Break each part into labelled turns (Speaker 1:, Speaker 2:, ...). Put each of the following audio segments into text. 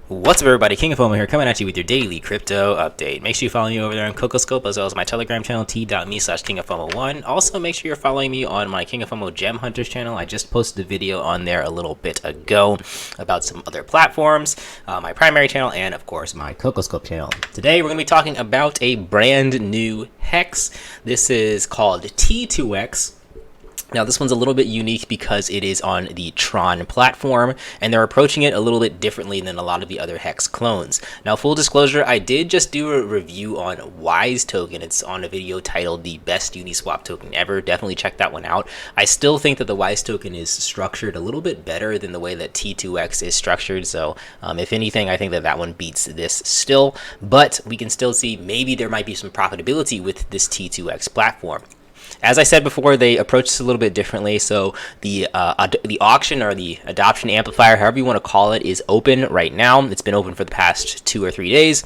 Speaker 1: What's up, everybody? King of Fomo here, coming at you with your daily crypto update. Make sure you follow me over there on CocoScope, as well as my Telegram channel, t.me/KingofFomo1. Also, make sure you're following me on my King of Fomo Gem Hunters channel. I just posted a video on there a little bit ago about some other platforms, my primary channel, and of course my CocoScope channel. Today, we're going to be talking about a brand new hex. This is called T2X. Now, this one's a little bit unique because it is on the Tron platform, and they're approaching it a little bit differently than a lot of the other Hex clones. Now, full disclosure, I did just do a review on Wise token. It's on a video titled The Best Uniswap Token Ever. Definitely check that one out. I still think that the Wise token is structured a little bit better than the way that T2X is structured. So, if anything, I think that that one beats this still. But we can still see maybe there might be some profitability with this T2X platform. As I said before, they approach this a little bit differently. So the auction, or the adoption amplifier, however you want to call it, is open right now. It's been open for the past 2 or 3 days.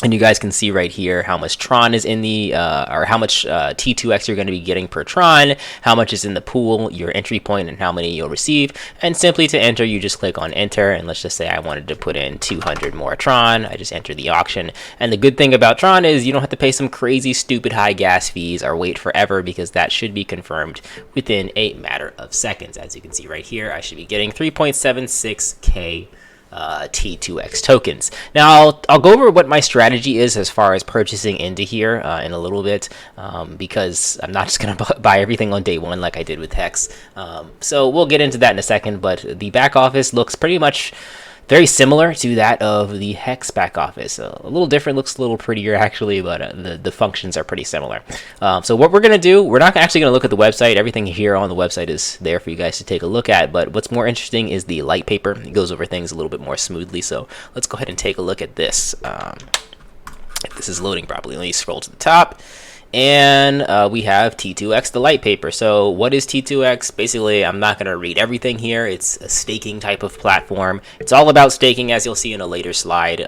Speaker 1: And you guys can see right here how much Tron is in the, or how much T2X you're going to be getting per Tron, how much is in the pool, your entry point, and how many you'll receive. And simply to enter, you just click on enter. And let's just say I wanted to put in 200 more Tron. I just enter the auction. And the good thing about Tron is you don't have to pay some crazy, stupid high gas fees or wait forever, because that should be confirmed within a matter of seconds. As you can see right here, I should be getting 3.76K T2X tokens. Now I'll go over what my strategy is as far as purchasing into here in a little bit, because I'm not just gonna buy everything on day one like I did with Hex. So we'll get into that in a second, but the back office looks pretty much very similar to that of the Hex back office. A little different, looks a little prettier actually, but the functions are pretty similar. So what we're going to do, we're not actually going to look at the website. Everything here on the website is there for you guys to take a look at, but what's more interesting is the light paper. It goes over things a little bit more smoothly, so let's go ahead and take a look at this. If this is loading properly, let me scroll to the top. And we have T2X, the light paper. So what is T2X? Basically, I'm not going to read everything here. It's a staking type of platform. It's all about staking, as you'll see in a later slide.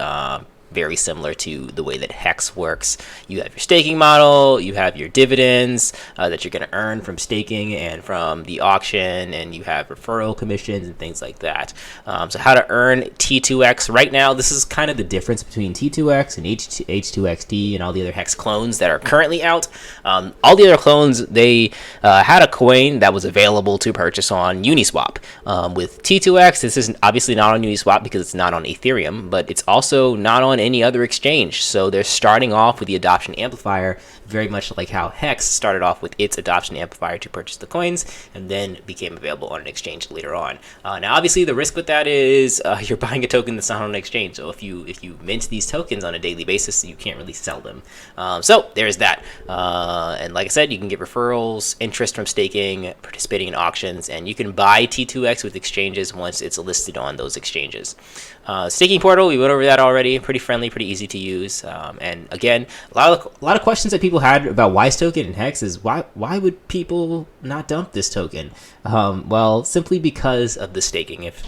Speaker 1: Very similar to the way that Hex works. You have your staking model, you have your dividends that you're going to earn from staking and from the auction, and you have referral commissions and things like that. So how to earn T2X right now, this is kind of the difference between T2X and H2XT and all the other Hex clones that are currently out. All the other clones, they had a coin that was available to purchase on Uniswap. With T2X, this is obviously not on Uniswap because it's not on Ethereum, but it's also not on any other exchange. So they're starting off with the adoption amplifier, very much like how Hex started off with its adoption amplifier to purchase the coins and then became available on an exchange later on. Now obviously the risk with that is you're buying a token that's not on an exchange. So if you mint these tokens on a daily basis, you can't really sell them. So there's that. And like I said, you can get referrals, interest from staking, participating in auctions, and you can buy T2X with exchanges once it's listed on those exchanges. Staking portal, we went over that already. Pretty friendly, pretty easy to use. And again, a lot of questions that people had about Wise token and Hex is why would people not dump this token? Well, simply because of the staking. If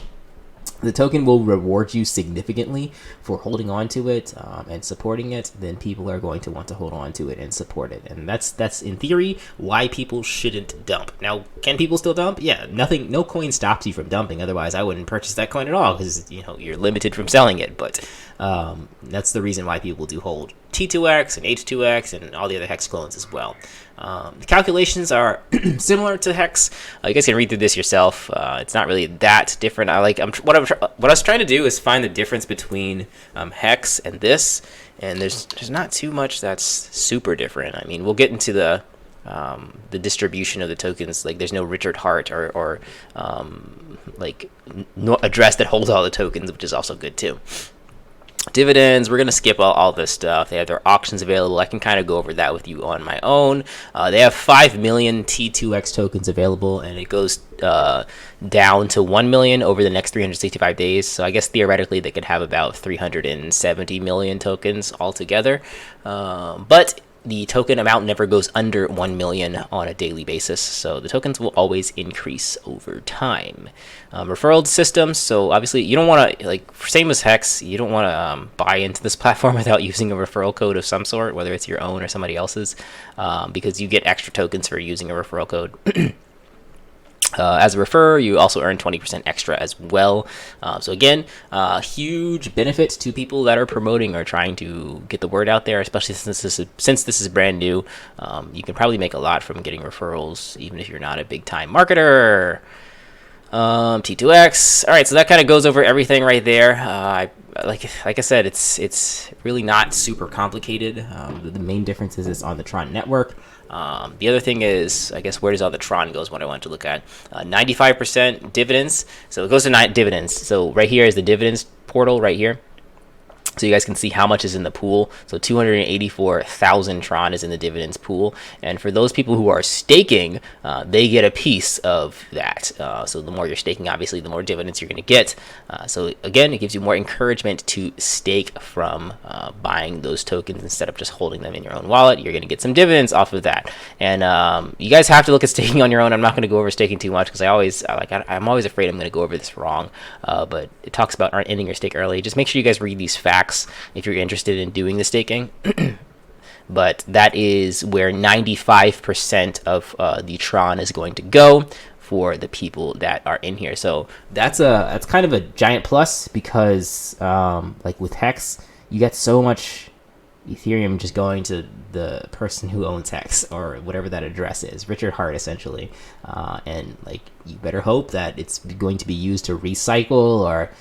Speaker 1: the token will reward you significantly for holding on to it and supporting it, then people are going to want to hold on to it and support it. And that's in theory why people shouldn't dump. Now, can people still dump? Yeah, no coin stops you from dumping. Otherwise, I wouldn't purchase that coin at all, because you're limited from selling it. But that's the reason why people do hold T2X and H2X and all the other Hex clones as well. The calculations are similar to Hex. You guys can read through this yourself. It's not really that different. What I was trying to do is find the difference between Hex and this, and there's not too much that's super different. I mean, we'll get into the distribution of the tokens. Like, there's no Richard Hart or like no address that holds all the tokens, which is also good too. Dividends, we're going to skip all this stuff. They have their auctions available. I can kind of go over that with you on my own. They have 5 million T2X tokens available, and it goes down to 1 million over the next 365 days. So I guess theoretically they could have about 370 million tokens altogether. But the token amount never goes under 1 million on a daily basis, so the tokens will always increase over time. Referral systems, so obviously you don't want to, like, same as Hex, you don't want to buy into this platform without using a referral code of some sort, whether it's your own or somebody else's, because you get extra tokens for using a referral code. As a referrer, you also earn 20% extra as well. So again, huge benefits to people that are promoting or trying to get the word out there, especially since this is brand new. You can probably make a lot from getting referrals, even if you're not a big time marketer. T2X. All right, so that kind of goes over everything right there. Like I said, it's really not super complicated. The main difference is it's on the Tron network. The other thing is, I guess, where does all the Tron goes? What I wanted to look at, 95% dividends. So it goes to dividends. So right here is the dividends portal right here. So you guys can see how much is in the pool. So 284,000 Tron is in the dividends pool. And for those people who are staking, they get a piece of that. So the more you're staking, obviously, the more dividends you're going to get. So again, it gives you more encouragement to stake from buying those tokens instead of just holding them in your own wallet. You're going to get some dividends off of that. And you guys have to look at staking on your own. I'm not going to go over staking too much because I'm always afraid I'm going to go over this wrong. But it talks about ending your stake early. Just make sure you guys read these facts if you're interested in doing the staking. But that is where 95% of the Tron is going to go for the people that are in here. So that's kind of a giant plus because like with Hex, you get so much Ethereum just going to the person who owns Hex or whatever that address is, Richard Hart essentially, and like you better hope that it's going to be used to recycle or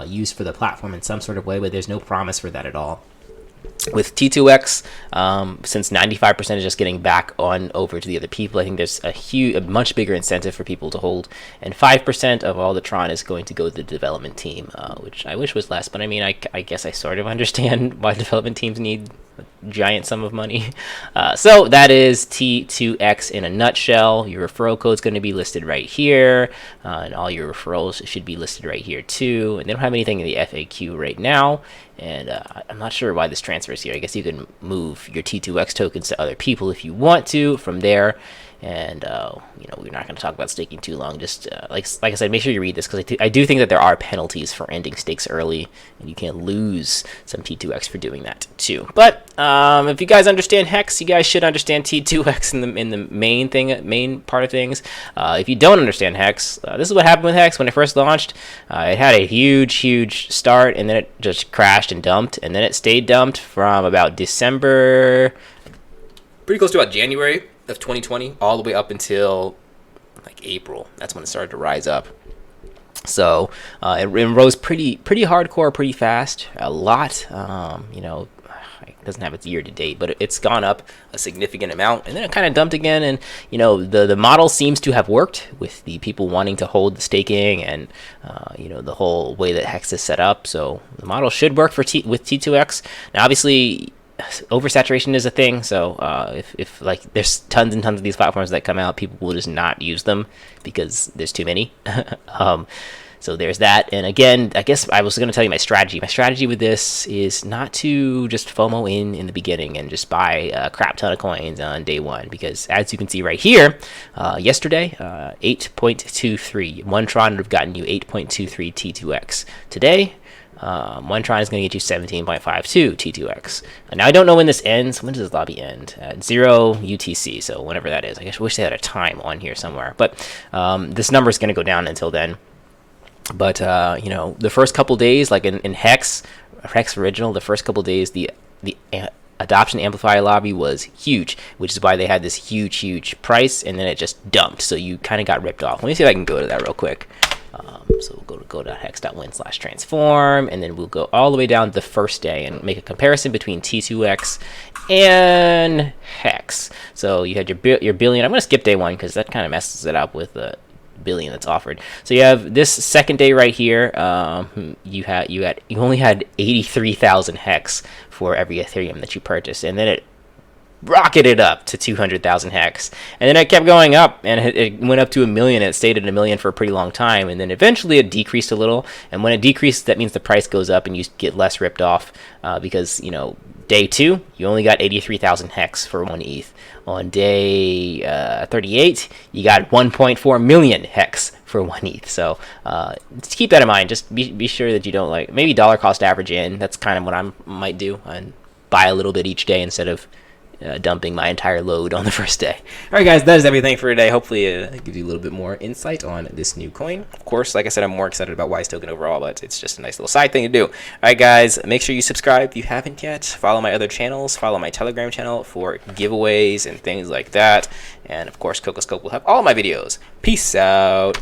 Speaker 1: used for the platform in some sort of way, but there's no promise for that at all. With T2X, since 95% is just getting back on over to the other people, I think there's a much bigger incentive for people to hold, and 5% of all the Tron is going to go to the development team, which I wish was less, but I mean, I guess I sort of understand why development teams need a giant sum of money. So that is T2X in a nutshell. Your referral code is going to be listed right here, and all your referrals should be listed right here too, and they don't have anything in the FAQ right now. And I'm not sure why this transfers here. I guess you can move your T2X tokens to other people if you want to from there. And, we're not going to talk about staking too long. Just like I said, make sure you read this because I do think that there are penalties for ending stakes early. And you can lose some T2X for doing that too. But if you guys understand Hex, you guys should understand T2X in the main part of things. If you don't understand Hex, this is what happened with Hex when it first launched. It had a huge start, and then it just crashed and dumped. And then it stayed dumped from about December, pretty close to about January of 2020 all the way up until like April. That's when it started to rise up. So it rose pretty hardcore, pretty fast, a lot. It doesn't have its year to date, but it's gone up a significant amount, and then it kind of dumped again. And the model seems to have worked with the people wanting to hold the staking and the whole way that Hex is set up. So the model should work with T2X. Now, obviously, oversaturation is a thing, so if like there's tons and tons of these platforms that come out, people will just not use them because there's too many. So there's that. And again, I guess I was going to tell you my strategy. My strategy with this is not to just FOMO in the beginning and just buy a crap ton of coins on day one, because as you can see right here, yesterday, 8.23. One Tron would have gotten you 8.23 T2X. Today, one Tron is going to get you 17.52 T2X. Now, I don't know when this ends. When does this lobby end? At 0 UTC, so whenever that is. I guess I wish they had a time on here somewhere. But this number is going to go down until then. But, the first couple days, like in Hex Original, the first couple days, the adoption amplifier lobby was huge, which is why they had this huge price, and then it just dumped. So you kind of got ripped off. Let me see if I can go to that real quick. So we'll go to hex.win/transform, and then we'll go all the way down the first day and make a comparison between T2X and Hex. So you had your billion. I'm going to skip day one because that kind of messes it up with the billion that's offered. So you have this second day right here. You only had 83,000 Hex for every Ethereum that you purchased, and then it rocketed up to 200,000 Hex, and then it kept going up, and it went up to 1 million. It stayed at 1 million for a pretty long time, and then eventually it decreased a little. And when it decreases, that means the price goes up and you get less ripped off, because day 2 you only got 83,000 Hex for 1 ETH. On day 38 you got 1.4 million Hex for 1 ETH. So just keep that in mind. Just be sure that you don't maybe dollar cost average in. That's kind of what I might do, and buy a little bit each day instead of dumping my entire load on the first day. Alright guys, that is everything for today. Hopefully it gives you a little bit more insight on this new coin. Of course, like I said, I'm more excited about Wise Token overall, but it's just a nice little side thing to do. Alright guys, make sure you subscribe if you haven't yet. Follow my other channels. Follow my Telegram channel for giveaways and things like that. And of course, CocoScope will have all my videos. Peace out.